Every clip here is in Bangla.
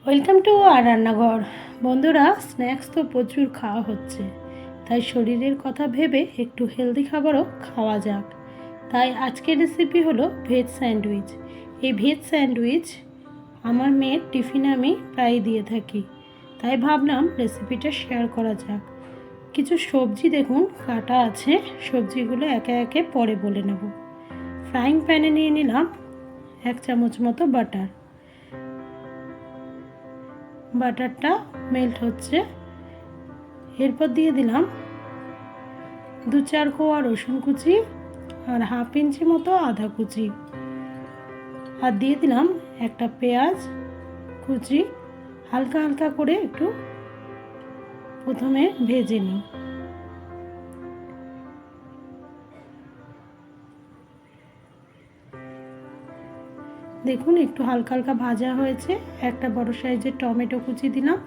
ওয়েলকাম টু আর রান্নাঘর। বন্ধুরা, স্ন্যাক্স তো প্রচুর খাওয়া হচ্ছে, তাই শরীরের কথা ভেবে একটু হেলদি খাবারও খাওয়া যাক। তাই আজকের রেসিপি হলো ভেজ স্যান্ডউইচ। এই ভেজ স্যান্ডউইচ আমার মেয়ের টিফিনে আমি প্রায় দিয়ে থাকি, তাই ভাবলাম রেসিপিটা শেয়ার করা যাক। কিছু সবজি দেখুন কাটা আছে, সবজিগুলো একে একে পরে বলে নেব। ফ্রাইং প্যানে নিয়ে নিলাম 1 চামচ মতো বাটার। বাটারটা মেল্ট হচ্ছে, এরপর দিয়ে দিলাম 2-4 কোয়া রসুন কুচি আর 1/2 ইঞ্চি মতো আদা কুচি, আর দিয়ে দিলাম একটা পেঁয়াজ কুচি। হালকা হালকা করে একটু প্রথমে ভেজে নিই। দেখুন একটু হালকা হালকা ভাজা হয়েছে। একটা বড় সাইজের টমেটো কুচি দিলাম,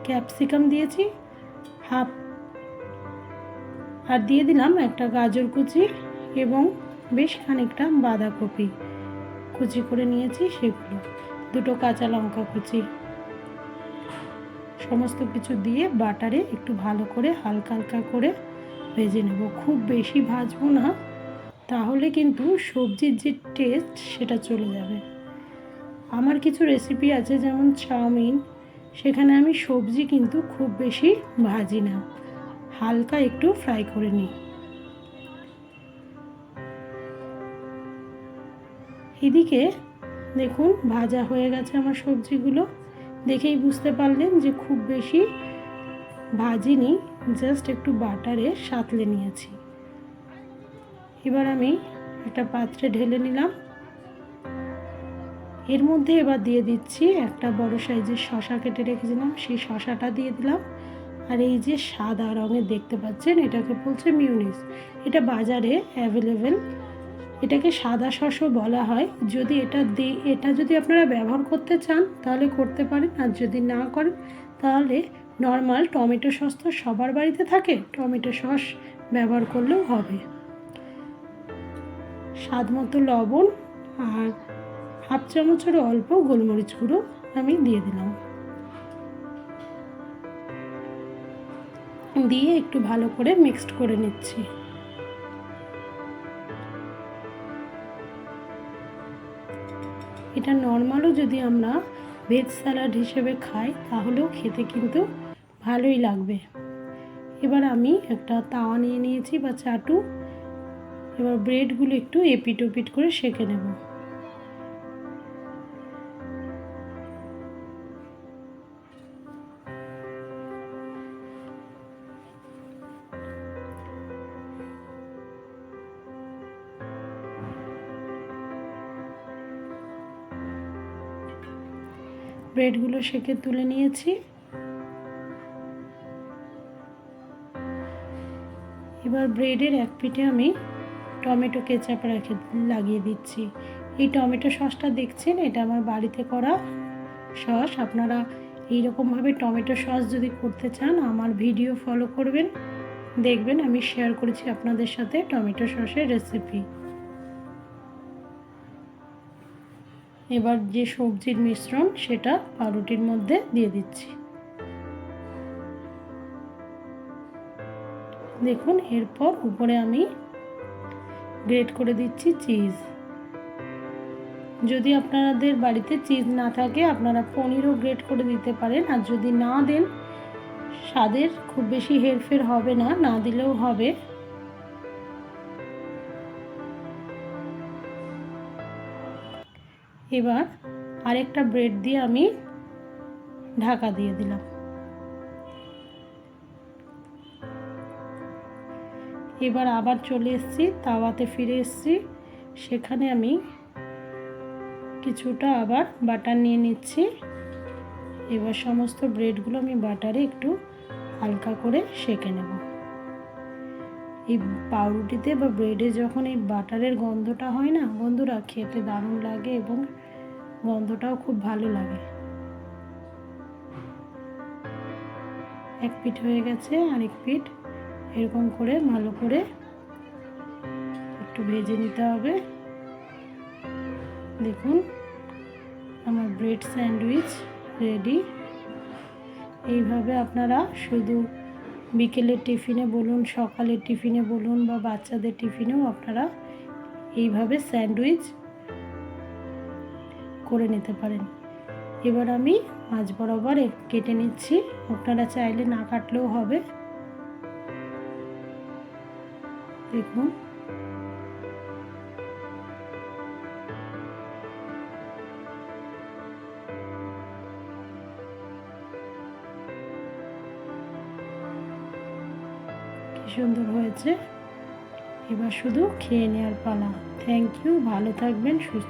ক্যাপসিকাম দিয়েছি হাফ, আর দিয়ে দিলাম একটা গাজর কুচি এবং বেশ খানিকটা বাঁধাকপি কুচি করে নিয়েছি সেগুলো, 2টো কাঁচা লঙ্কা কুচি। সমস্ত কিছু দিয়ে বাটারে একটু ভালো করে হালকা হালকা করে ভেজে নেব। খুব বেশি ভাজবো না, তাহলে কিন্তু সবজির যে টেস্ট সেটা চলে যাবে। আমার কিছু রেসিপি আছে যেমন চাউমিন, সেখানে আমি সবজি কিন্তু খুব বেশি ভাজি না, হালকা একটু ফ্রাই করে নিই। এদিকে দেখুন ভাজা হয়ে গেছে আমার সবজিগুলো, দেখেই বুঝতে পারলেন যে খুব বেশি ভাজিনি, জাস্ট একটু বাটারে সাঁতলে নিয়েছি। এবার আমি একটা পাত্রে ঢেলে নিলাম। এর মধ্যে এবার দিয়ে দিচ্ছি একটা বড় সাইজের শসা কেটে রেখেছিলাম, সেই শসাটা দিয়ে দিলাম। আর এই যে সাদা রঙের দেখতে পাচ্ছেন, এটাকে বলছে মিউনিস। এটা বাজারে অ্যাভেলেবেল, এটাকে সাদা শসা বলা হয়। যদি এটা যদি আপনারা ব্যবহার করতে চান তাহলে করতে পারেন, আর যদি না করেন তাহলে নর্মাল টমেটো সস তো সবার বাড়িতে থাকে, টমেটো সস ব্যবহার করলেও হবে। স্বাদ মতো লবণ আর 1/2 চামচের অল্প গোলমরিচ গুঁড়ো আমি দিয়ে দিলাম, দিয়ে একটু ভালো করে মিক্সড করে নিচ্ছি। এটা নর্মালও যদি আমরা ভেজ স্যালাড হিসেবে খাই তাহলেও খেতে কিন্তু ভালোই লাগবে। এবার আমি একটা তাওয়া নিয়ে নিয়েছি বা চাটু। এবার ব্রেডগুলো একটু এপিট ওপিট করে সেঁকে নেব। ব্রেডগুলো সেঁকে তুলে নিয়েছি। এবার ব্রেডের এক পিঠে আমি টমেটো কেচাপ লাগিয়ে দিচ্ছি। এই টমেটো সসটা দেখছেন, এটা আমার বাড়িতে করা সস। আপনারা এইরকমভাবে টমেটো সস যদি করতে চান আমার ভিডিও ফলো করবেন, দেখবেন আমি শেয়ার করেছি আপনাদের সাথে টমেটো সসের রেসিপি। এবার যে সবজির মিশ্রণ সেটা পাউরুটির মধ্যে দিয়ে দিচ্ছি। দেখুন এরপর উপরে আমি গ্রেট করে দিচ্ছি চিজ। যদি আপনাদের বাড়িতে চিজ না থাকে আপনারা পনিরও গ্রেট করে দিতে পারেন, আর যদি না দেন স্বাদের খুব বেশি হেরফের হবে না, না দিলেও হবে। এবার আরেকটা ব্রেড দিয়ে আমি ঢাকা দিয়ে দিলাম। এবার আবার চলে এসেছি তাওয়াতে, ফিরে এসেছি। সেখানে আমি কিছুটা আবার বাটার নিয়ে নিচ্ছি। এবার সমস্ত ব্রেডগুলো আমি বাটারে একটু হালকা করে সেঁকে নেব। এই পাউরুটিতে বা ব্রেডে যখন এই বাটারের গন্ধটা হয় না বন্ধুরা, খেতে দারুণ লাগে এবং গন্ধটাও খুব ভালো লাগে। এক পিঠ হয়ে গেছে, আরেক পিঠ এরকম করে ভালো করে একটু ভেজে নিতে হবে। দেখুন আমার ব্রেড স্যান্ডউইচ রেডি। এইভাবে আপনারা শুধু বিকেলের টিফিনে বলুন, সকালের টিফিনে বলুন বা বাচ্চাদের টিফিনেও আপনারা এইভাবে স্যান্ডউইচ করে নিতে পারেন। এবার আমি মাঝ বরাবর কেটে নিচ্ছি, আপনারা চাইলে না কাটলেও হবে। দেখুন কি সুন্দর হয়েছে। এবার শুধু খেয়ে নেওয়ার পালা। থ্যাংক ইউ, ভালো থাকবেন, সুস্থ